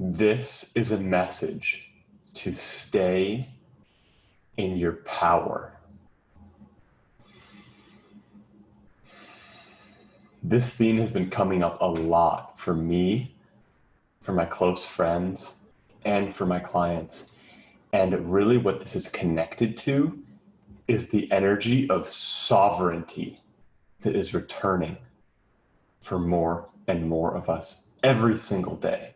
This is a message to stay in your power. This theme has been coming up a lot for me, for my close friends, and for my clients. And really what this is connected to is the energy of sovereignty that is returning for more and more of us every single day.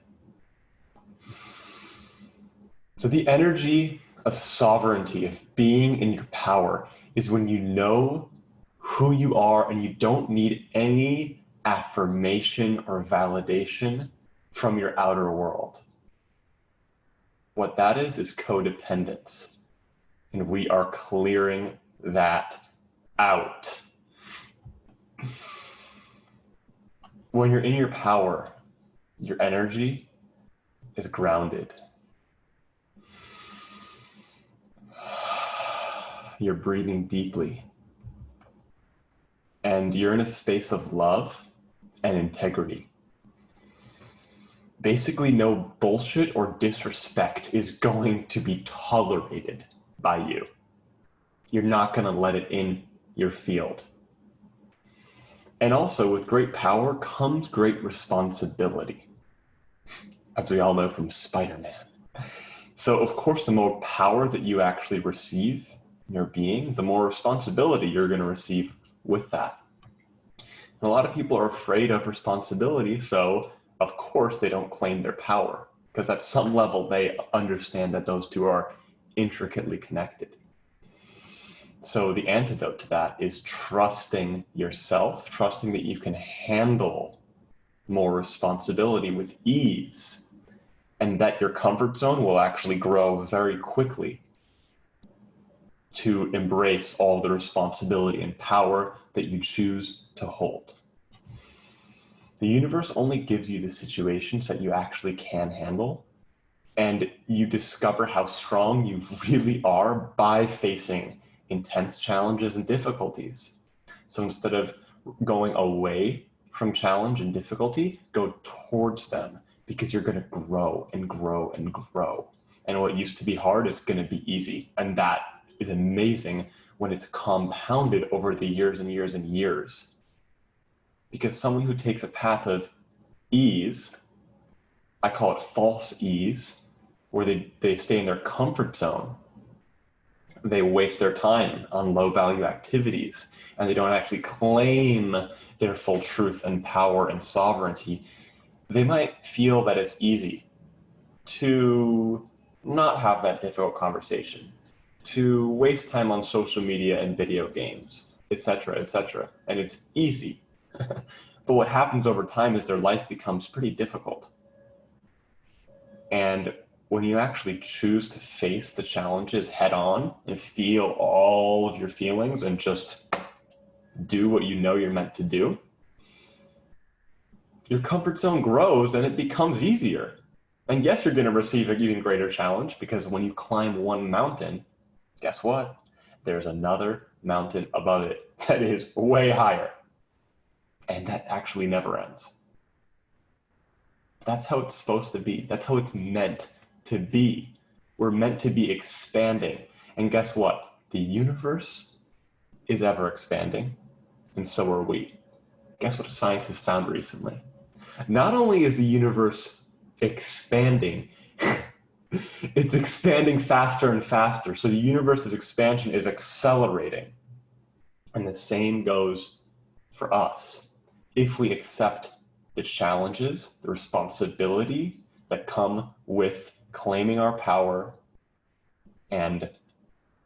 So the energy of sovereignty, of being in your power, is when you know who you are and you don't need any affirmation or validation from your outer world. What that is codependence. And we are clearing that out. When you're in your power, your energy is grounded. You're breathing deeply. And you're in a space of love and integrity. Basically, no bullshit or disrespect is going to be tolerated by you. You're not going to let it in your field. And also, with great power comes great responsibility, as we all know from Spider-Man. So, of course, the more power that you actually receive in your being, the more responsibility you're going to receive with that. And a lot of people are afraid of responsibility, so of course they don't claim their power, because at some level they understand that those two are intricately connected. So the antidote to that is trusting yourself, trusting that you can handle more responsibility with ease, and that your comfort zone will actually grow very quickly to embrace all the responsibility and power that you choose to hold. The universe only gives you the situations that you actually can handle, and you discover how strong you really are by facing intense challenges and difficulties. So instead of going away from challenge and difficulty, go towards them, because you're going to grow and grow and grow. And what used to be hard is going to be easy. And that is amazing when it's compounded over the years and years and years. Because someone who takes a path of ease, I call it false ease, where they stay in their comfort zone, they waste their time on low value activities, and they don't actually claim their full truth and power and sovereignty, they might feel that it's easy to not have that difficult conversation, to waste time on social media and video games, etc., etc. And it's easy. But what happens over time is their life becomes pretty difficult. And when you actually choose to face the challenges head on and feel all of your feelings and just do what you know you're meant to do, your comfort zone grows and it becomes easier. And yes, you're going to receive an even greater challenge, because when you climb one mountain, guess what? There's another mountain above it that is way higher. And that actually never ends. That's how it's supposed to be. That's how it's meant to be. We're meant to be expanding. And guess what? The universe is ever expanding, and so are we. Guess what science has found recently? Not only is the universe expanding, it's expanding faster and faster. So the universe's expansion is accelerating. And the same goes for us. If we accept the challenges, the responsibility that come with claiming our power and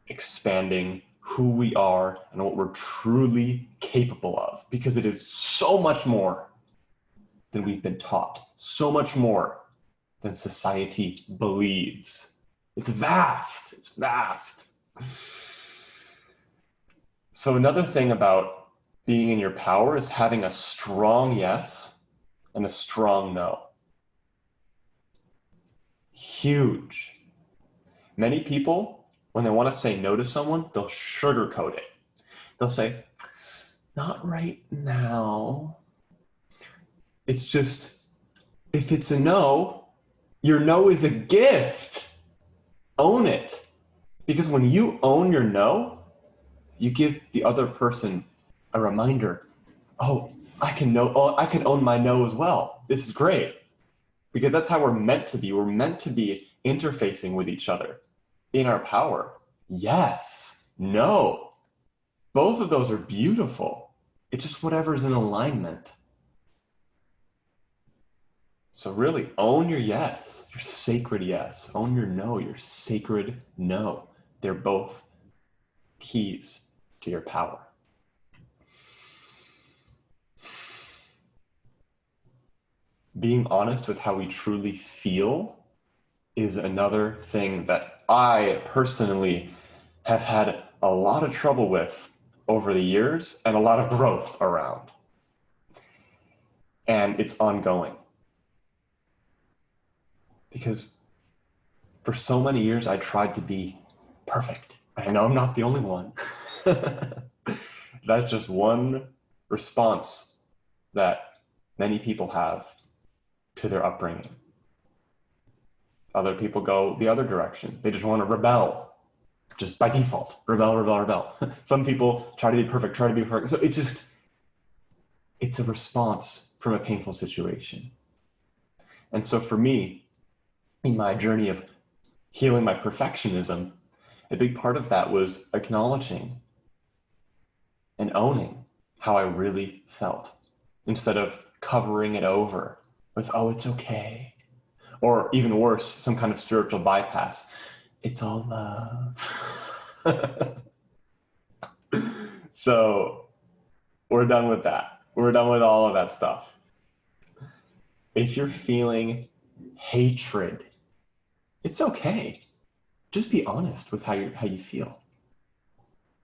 expanding who we are and what we're truly capable of, because it is so much more than we've been taught, so much more than society believes. It's vast, it's vast. So another thing about being in your power is having a strong yes and a strong no. Huge. Many people, when they want to say no to someone, they'll sugarcoat it. They'll say, not right now. It's just, if it's a no, Your no is a gift. Own it. Because when you own your no, you give the other person a reminder. Oh, I can own my no as well. This is great. Because that's how we're meant to be. We're meant to be interfacing with each other in our power. Yes, no. Both of those are beautiful. It's just whatever's in alignment. So really own your yes, your sacred yes. Own your no, your sacred no. They're both keys to your power. Being honest with how we truly feel is another thing that I personally have had a lot of trouble with over the years and a lot of growth around. And it's ongoing. Because for so many years, I tried to be perfect. I know I'm not the only one. That's just one response that many people have to their upbringing. Other people go the other direction. They just want to rebel, just by default. Rebel, rebel, rebel. Some people try to be perfect, So it's a response from a painful situation. And so for me, in my journey of healing my perfectionism, a big part of that was acknowledging and owning how I really felt instead of covering it over with, oh, it's okay. Or even worse, some kind of spiritual bypass. It's all love. So we're done with that. We're done with all of that stuff. If you're feeling hatred, it's okay. Just be honest with how you feel.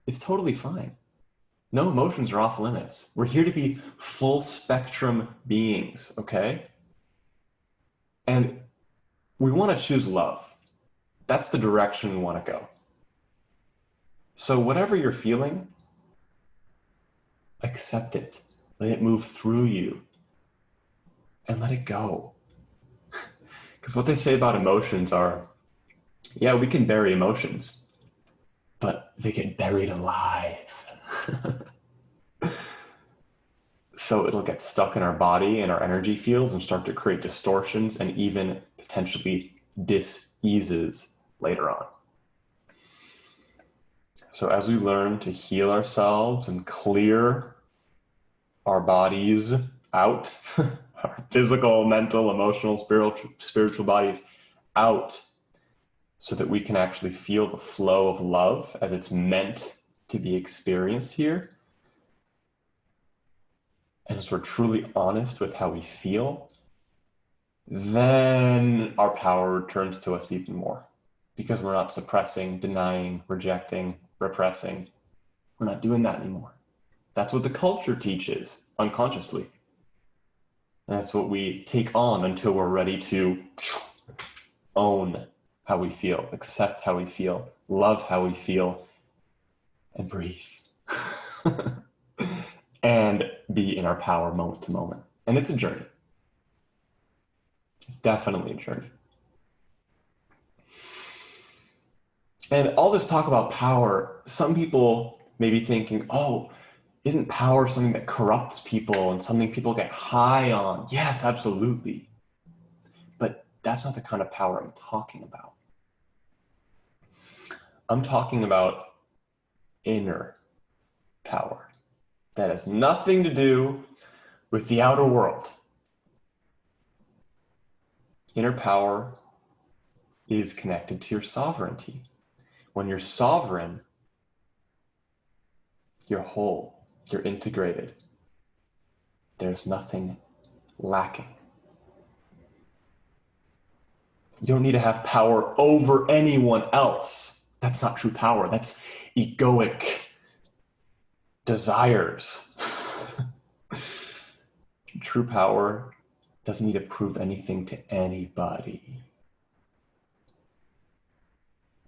It's totally fine. No emotions are off limits. We're here to be full spectrum beings, okay? And we want to choose love. That's the direction we want to go. So whatever you're feeling, accept it. Let it move through you and let it go. Because what they say about emotions are, yeah, we can bury emotions, but they get buried alive. So it'll get stuck in our body and our energy fields and start to create distortions and even potentially dis-eases later on. So as we learn to heal ourselves and clear our bodies out, our physical, mental, emotional, spiritual bodies out, so that we can actually feel the flow of love as it's meant to be experienced here. And as we're truly honest with how we feel, then our power returns to us even more, because we're not suppressing, denying, rejecting, repressing. We're not doing that anymore. That's what the culture teaches unconsciously. And that's what we take on until we're ready to own how we feel, accept how we feel, love how we feel, and breathe. And be in our power moment to moment. And it's a journey. It's definitely a journey. And all this talk about power, some people may be thinking, oh, isn't power something that corrupts people and something people get high on? Yes, absolutely. But that's not the kind of power I'm talking about. I'm talking about inner power. That has nothing to do with the outer world. Inner power is connected to your sovereignty. When you're sovereign, you're whole, you're integrated. There's nothing lacking. You don't need to have power over anyone else. That's not true power. That's egoic desires. True power doesn't need to prove anything to anybody.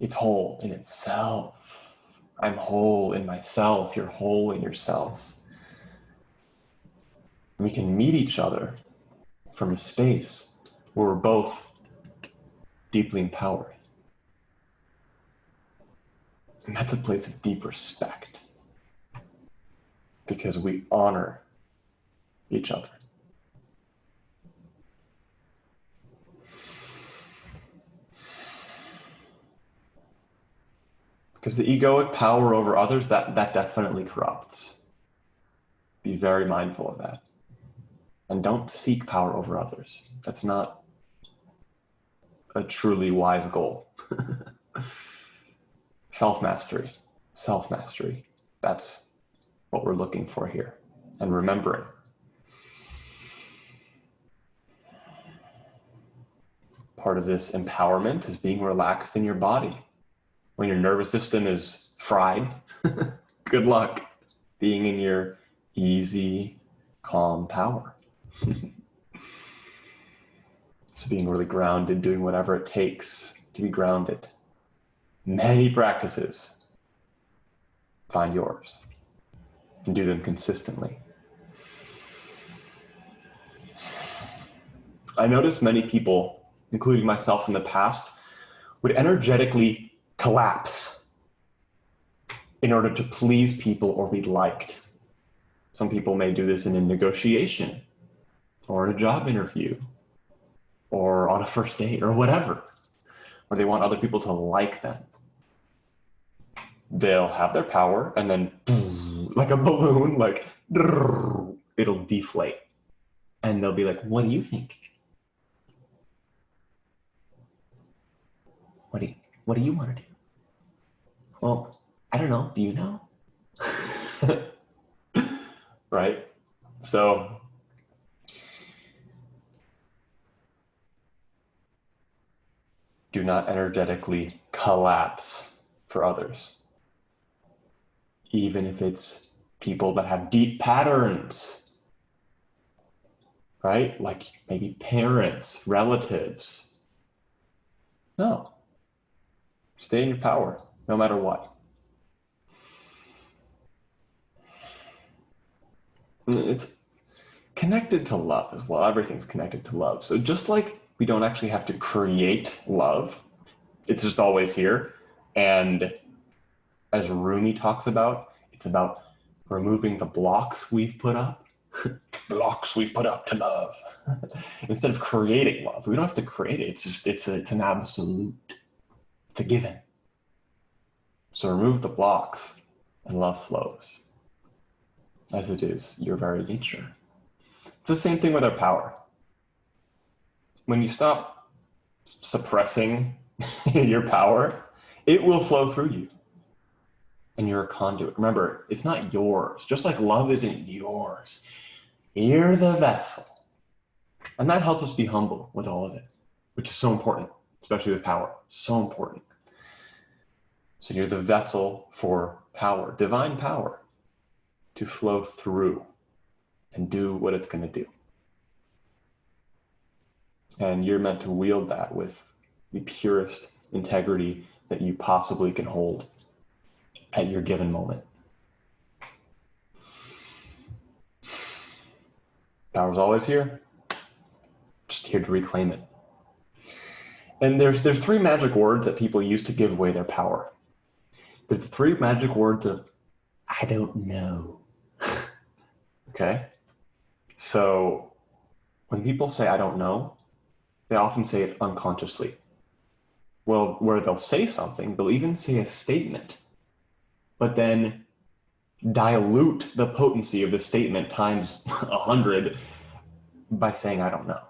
It's whole in itself. I'm whole in myself. You're whole in yourself. We can meet each other from a space where we're both deeply empowered. And that's a place of deep respect, because we honor each other. Because the egoic power over others, that definitely corrupts. Be very mindful of that. And don't seek power over others. That's not a truly wise goal. Self-mastery. Self-mastery. That's what we're looking for here. And remembering. Part of this empowerment is being relaxed in your body. When your nervous system is fried, good luck being in your easy, calm power. So being really grounded, doing whatever it takes to be grounded. Many practices. Find yours and do them consistently. I noticed many people, including myself in the past, would energetically collapse in order to please people or be liked. Some people may do this in a negotiation or in a job interview or on a first date or whatever, where they want other people to like them. They'll have their power and then like a balloon, like it'll deflate. And they'll be like, what do you think? What do you want to do? Well, I don't know. Do you know? Right? So do not energetically collapse for others. Even if it's people that have deep patterns, right? Like maybe parents, relatives. No. Stay in your power, no matter what. It's connected to love as well. Everything's connected to love. So just like we don't actually have to create love, it's just always here. And as Rumi talks about, it's about removing the blocks we've put up. Blocks we've put up to love. Instead of creating love. We don't have to create it. It's an absolute. It's a given. So remove the blocks and love flows. As it is your very nature. It's the same thing with our power. When you stop suppressing your power, it will flow through you. And you're a conduit. Remember, it's not yours. Just like love isn't yours. You're the vessel. And that helps us be humble with all of it, which is so important, especially with power. So important. So you're the vessel for power, divine power, to flow through and do what it's going to do. And you're meant to wield that with the purest integrity that you possibly can hold at your given moment. Power's always here, just here to reclaim it. And there's three magic words that people use to give away their power. There's the three magic words of, I don't know. Okay? So when people say, I don't know, they often say it unconsciously. Well, where they'll say something, they'll even say a statement, but then dilute the potency of the statement times 100 by saying, I don't know.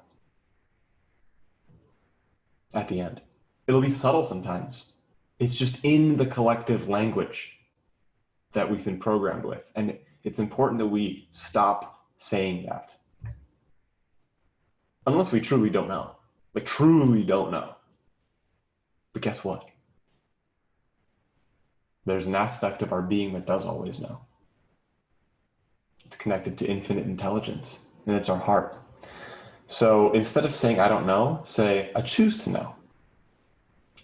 At the end. It'll be subtle sometimes. It's just in the collective language that we've been programmed with. And it's important that we stop saying that. Unless we truly don't know. Like truly don't know. But guess what? There's an aspect of our being that does always know. It's connected to infinite intelligence, and it's our heart. So instead of saying, I don't know, say, I choose to know.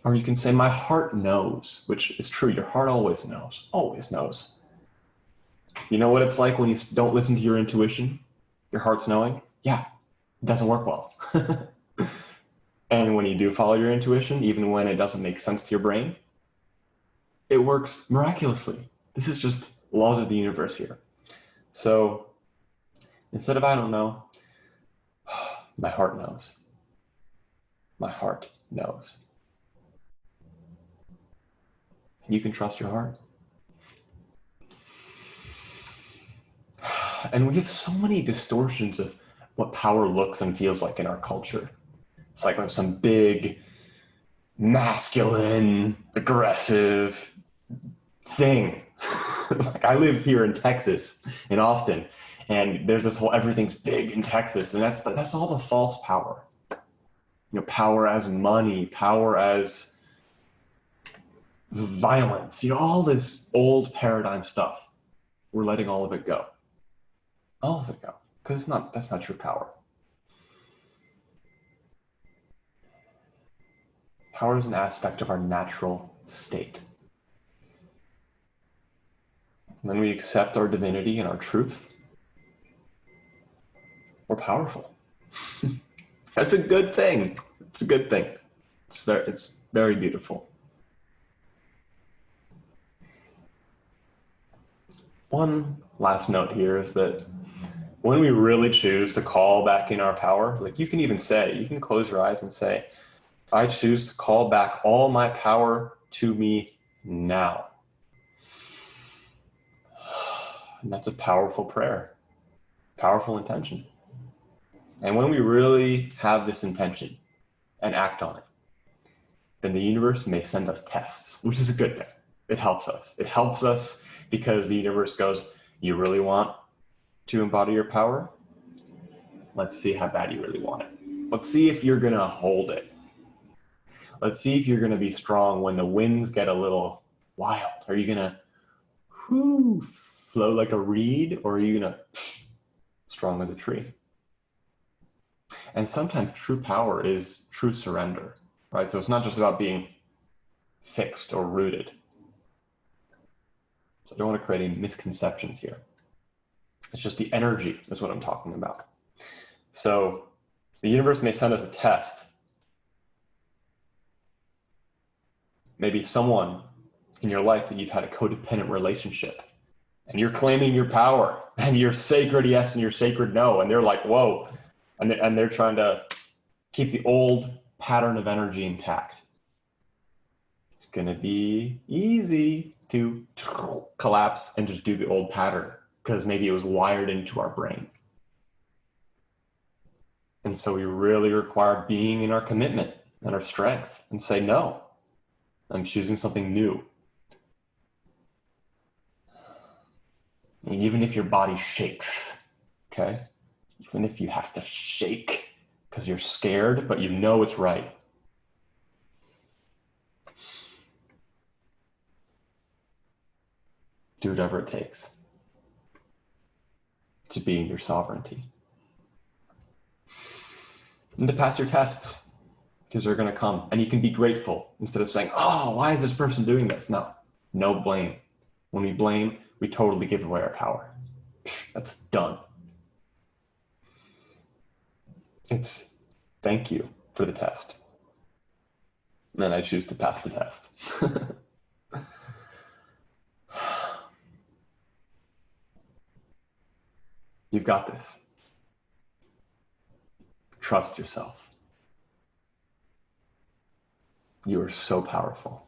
Or you can say, my heart knows, which is true. Your heart always knows, always knows. You know what it's like when you don't listen to your intuition? Your heart's knowing? Yeah, it doesn't work well. And when you do follow your intuition, even when it doesn't make sense to your brain, it works miraculously. This is just laws of the universe here. So instead of I don't know, my heart knows. My heart knows. And you can trust your heart. And we have so many distortions of what power looks and feels like in our culture. It's like some big, masculine, aggressive thing. Like I live here in Texas, in Austin, and there's this whole everything's big in Texas, and that's all the false power. You know, power as money, power as violence, you know, all this old paradigm stuff. We're letting all of it go. All of it go. Because that's not true power. Power is an aspect of our natural state. When we accept our divinity and our truth, we're powerful. That's a good thing. It's a good thing. It's very beautiful. One last note here is that when we really choose to call back in our power, like you can close your eyes and say, I choose to call back all my power to me now. And that's a powerful prayer, powerful intention. And when we really have this intention and act on it, then the universe may send us tests, which is a good thing. It helps us. It helps us because the universe goes, you really want to embody your power? Let's see how bad you really want it. Let's see if you're gonna hold it. Let's see if you're gonna be strong when the winds get a little wild. Are you gonna flow like a reed, or are you gonna strong as a tree? And sometimes true power is true surrender, right? So it's not just about being fixed or rooted. So I don't want to create any misconceptions here. It's just the energy is what I'm talking about. So the universe may send us a test. Maybe someone in your life that you've had a codependent relationship, and you're claiming your power and your sacred yes and your sacred no, and they're like, whoa, and they're trying to keep the old pattern of energy intact. It's gonna be easy to collapse and just do the old pattern because maybe it was wired into our brain. And so we really require being in our commitment and our strength and say, no, I'm choosing something new. And even if your body shakes, okay? Even if you have to shake because you're scared, but you know it's right. Do whatever it takes to be in your sovereignty. And to pass your tests, because they're going to come. And you can be grateful instead of saying, oh, why is this person doing this? No blame. When we blame, we totally give away our power. That's done. It's thank you for the test. And I choose to pass the test. You've got this. Trust yourself. You are so powerful.